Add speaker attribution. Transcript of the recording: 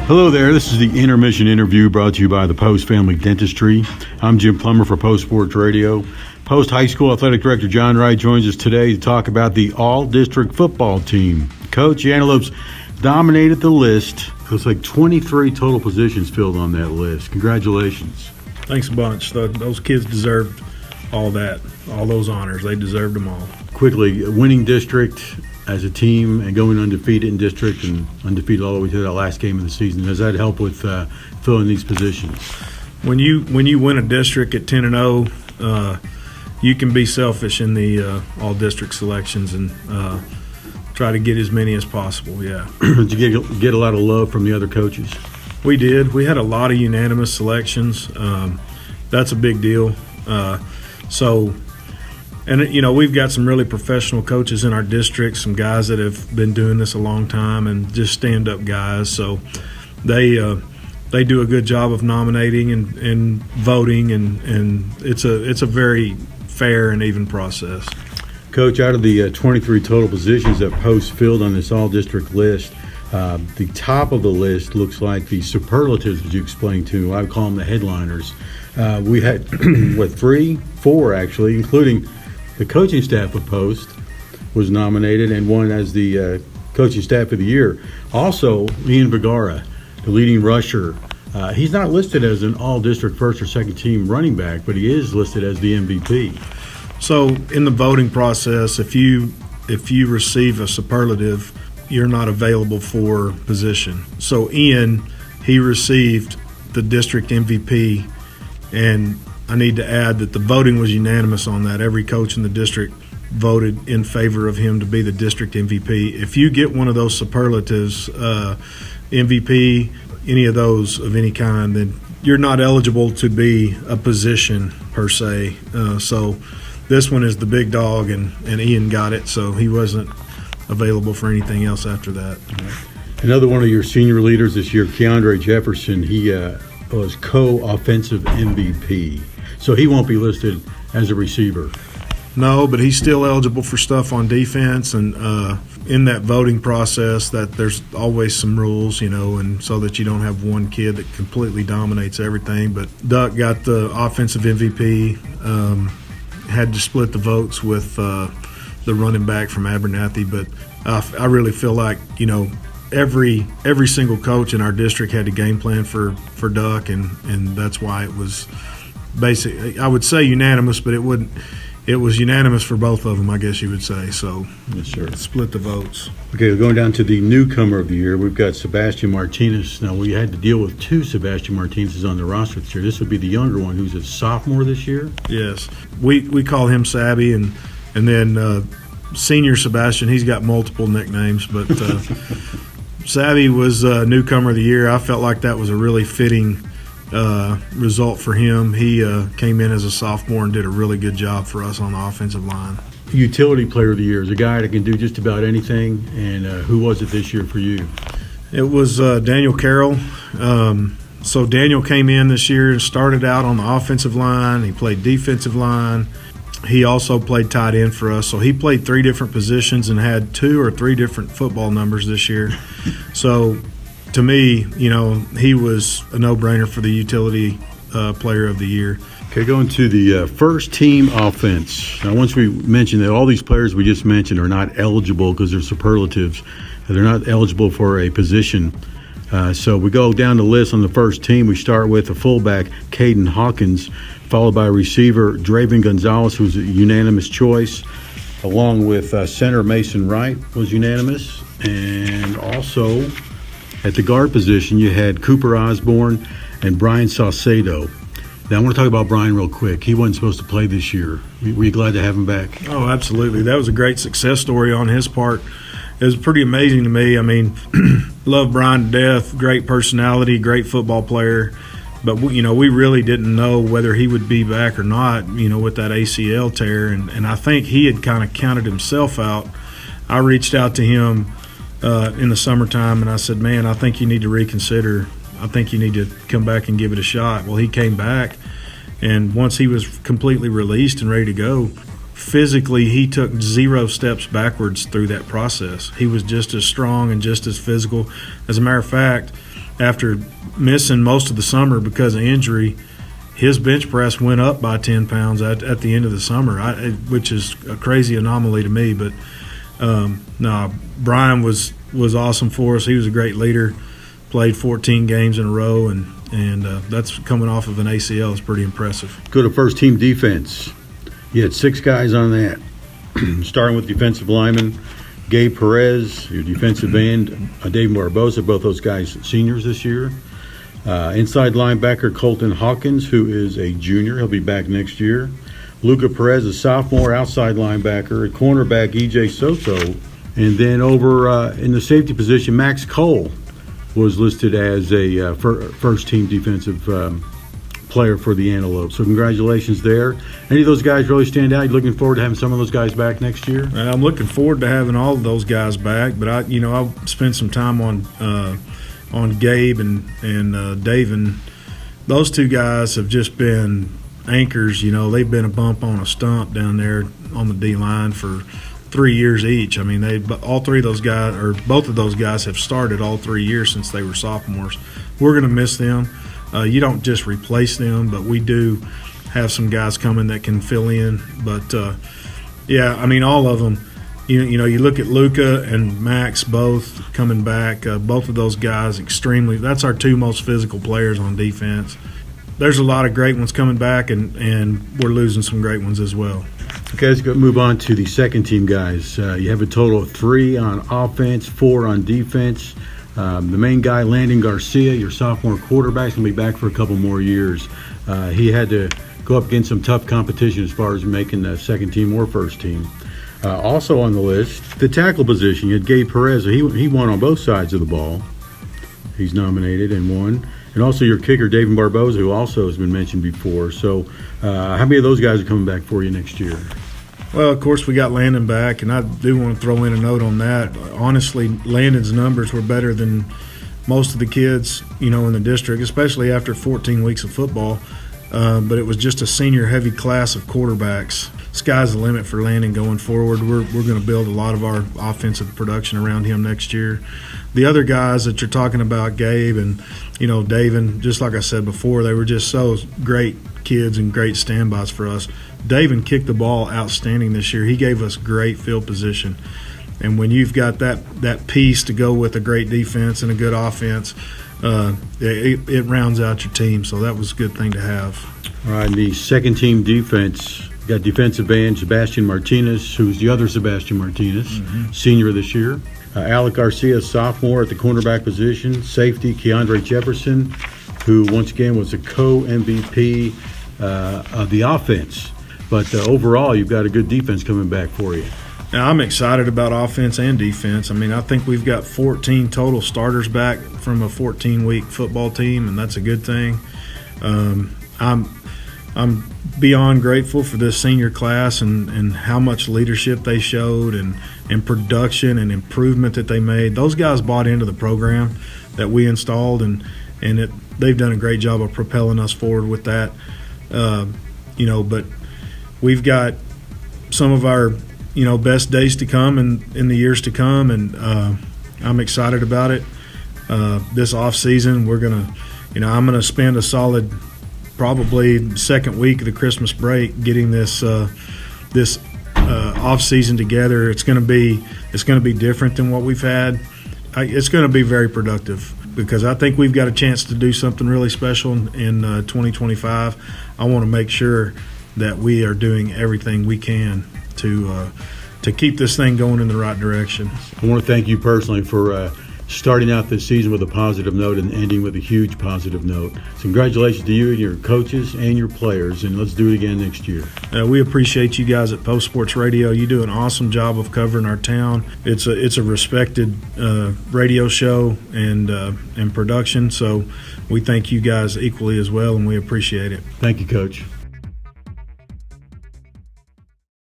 Speaker 1: Hello there, this is the Intermission Interview brought to you by the Post Family Dentistry. I'm Jim Plummer for Post Sports Radio. Post High School Athletic Director John Wright joins us today to talk about the All-District football team. Coach, the Antelopes dominated the list. It was like 23 total positions filled on that list. Congratulations.
Speaker 2: Thanks a bunch. Those kids deserved all that, all those honors. They deserved them all.
Speaker 1: Quickly, winning district as a team and going undefeated in district and undefeated all the way to that last game of the season. Does that help with filling these positions?
Speaker 2: When you win a district at 10-0, you can be selfish in the all district selections and try to get as many as possible. Yeah.
Speaker 1: Did you get a lot of love from the other coaches?
Speaker 2: We did. We had a lot of unanimous selections. That's a big deal. And, you know, we've got some really professional coaches in our district, some guys that have been doing this a long time and just stand-up guys. So they do a good job of nominating and voting, and it's a very fair and even process.
Speaker 1: Coach, out of the 23 total positions that Post filled on this all-district list, the top of the list looks like the superlatives that you explained to. I would call them the headliners. We had, four actually, including the coaching staff of Post was nominated and won as the coaching staff of the year. Also, Ian Vergara, the leading rusher. He's not listed as an all-district first or second team running back, but he is listed as the MVP.
Speaker 2: So in the voting process, if you receive a superlative, you're not available for position. So Ian, he received the district MVP, and I need to add that the voting was unanimous on that. Every coach in the district voted in favor of him to be the district MVP. If you get one of those superlatives, MVP, any of those of any kind, then you're not eligible to be a position per se. So this one is the big dog, and Ian got it, so he wasn't available for anything else after that.
Speaker 1: Another one of your senior leaders this year, Keandre Jefferson, he was co-offensive MVP. So he won't be listed as a receiver.
Speaker 2: No, but he's still eligible for stuff on defense, and in that voting process that there's always some rules, you know, and so that you don't have one kid that completely dominates everything. But Duck got the offensive MVP, had to split the votes with the running back from Abernathy, but I really feel like, you know, every single coach in our district had a game plan for Duck, and that's why it was basically, I would say unanimous, but it was unanimous for both of them, I guess you would say. So
Speaker 1: yes, sir.
Speaker 2: Split the votes.
Speaker 1: Okay, going down to the newcomer of the year, we've got Sebastian Martinez. Now, we had to deal with two Sebastian Martinez's on the roster this year. This would be the younger one, who's a sophomore this year.
Speaker 2: Yes, we call him Sabby, and then senior Sebastian, he's got multiple nicknames, but Savvy was newcomer of the year. I felt like that was a really fitting result for him. He came in as a sophomore and did a really good job for us on the offensive line.
Speaker 1: Utility player of the year is a guy that can do just about anything. And who was it this year for you?
Speaker 2: It was Daniel Carroll. So Daniel came in this year and started out on the offensive line. He played defensive line. He also played tight end for us. So he played three different positions and had 2 or 3 different football numbers this year. So to me, you know, he was a no-brainer for the utility player of the year.
Speaker 1: Okay, going to the first team offense. Now, once we mentioned that all these players we just mentioned are not eligible because they're superlatives. They're not eligible for a position. So we go down the list on the first team. We start with a fullback, Caden Hawkins, followed by receiver Draven Gonzalez, who's a unanimous choice, along with center Mason Wright was unanimous. And also at the guard position, you had Cooper Osborne and Brian Saucedo. Now, I want to talk about Brian real quick. He wasn't supposed to play this year. Were you glad to have him back?
Speaker 2: Oh, absolutely. That was a great success story on his part. It was pretty amazing to me. I mean, love Brian to death, great personality, great football player. But, you know, we really didn't know whether he would be back or not, you know, with that ACL tear. And I think he had kind of counted himself out. I reached out to him in the summertime, and I said, man, I think you need to reconsider. I think you need to come back and give it a shot. Well, he came back, and once he was completely released and ready to go, physically he took 0 steps backwards through that process. He was just as strong and just as physical. As a matter of fact, after missing most of the summer because of injury, his bench press went up by 10 pounds at the end of the summer, which is a crazy anomaly to me. But no, Brian was awesome for us. He was a great leader, played 14 games in a row, and that's coming off of an ACL. It's pretty impressive.
Speaker 1: Go to first team defense. You had 6 guys on that, starting with defensive lineman Gabe Perez, your defensive end Dave Barbosa, both those guys seniors this year. Inside linebacker Colton Hawkins, who is a junior. He'll be back next year. Luca Perez, a sophomore outside linebacker. At cornerback, E.J. Soto. And then over in the safety position, Max Cole was listed as a first-team defensive player for the Antelope. So congratulations there. Any of those guys really stand out? You looking forward to having some of those guys back next year?
Speaker 2: I'm looking forward to having all of those guys back, but I'll spend some time on Gabe and Dave, and those 2 guys have just been anchors. They've been a bump on a stump down there on the D line for 3 years each. I mean, all 3 of those guys, or both of those guys, have started all 3 years since they were sophomores. We're going to miss them. You don't just replace them, but we do have some guys coming that can fill in. But yeah, I mean, all of them. You look at Luca and Max both coming back. Both of those guys that's our 2 most physical players on defense. There's a lot of great ones coming back, and we're losing some great ones as well.
Speaker 1: Okay, let's move on to the second team guys. You have a total of 3 on offense, 4 on defense. The main guy, Landon Garcia, your sophomore quarterback, is going to be back for a couple more years. He had to go up against some tough competition as far as making the second team or first team. Also on the list, the tackle position, you had Gabe Perez. He won on both sides of the ball. He's nominated and won. And also your kicker, David Barbosa, who also has been mentioned before. So how many of those guys are coming back for you next year?
Speaker 2: Well, of course, we got Landon back, and I do want to throw in a note on that. Honestly, Landon's numbers were better than most of the kids, in the district, especially after 14 weeks of football. But it was just a senior-heavy class of quarterbacks. Sky's the limit for Landon going forward. We're going to build a lot of our offensive production around him next year. The other guys that you're talking about, Gabe and David, just like I said before, they were just so great kids and great standbys for us. David kicked the ball outstanding this year. He gave us great field position. And when you've got that piece to go with a great defense and a good offense, it rounds out your team. So that was a good thing to have.
Speaker 1: All right, the second team defense, you got defensive end Sebastian Martinez, who's the other Sebastian Martinez, senior this year. Alec Garcia, sophomore at the cornerback position. Safety, Keandre Jefferson, who once again was a co-MVP of the offense. But overall, you've got a good defense coming back for you.
Speaker 2: Now, I'm excited about offense and defense. I mean, I think we've got 14 total starters back from a 14-week football team, and that's a good thing. I'm beyond grateful for this senior class and how much leadership they showed and production and improvement that they made. Those guys bought into the program that we installed, and they've done a great job of propelling us forward with that. But we've got some of our best days to come in the years to come, and I'm excited about it. This off season, I'm gonna spend a solid, probably second week of the Christmas break getting this off season together. It's gonna be different than what we've had. It's gonna be very productive because I think we've got a chance to do something really special in 2025. I want to make sure that we are doing everything we can to keep this thing going in the right direction.
Speaker 1: I want to thank you personally for starting out this season with a positive note and ending with a huge positive note. So congratulations to you and your coaches and your players, and let's do it again next year.
Speaker 2: We appreciate you guys at Post Sports Radio. You do an awesome job of covering our town. It's a respected radio show and production, so we thank you guys equally as well, and we appreciate it.
Speaker 1: Thank you, Coach.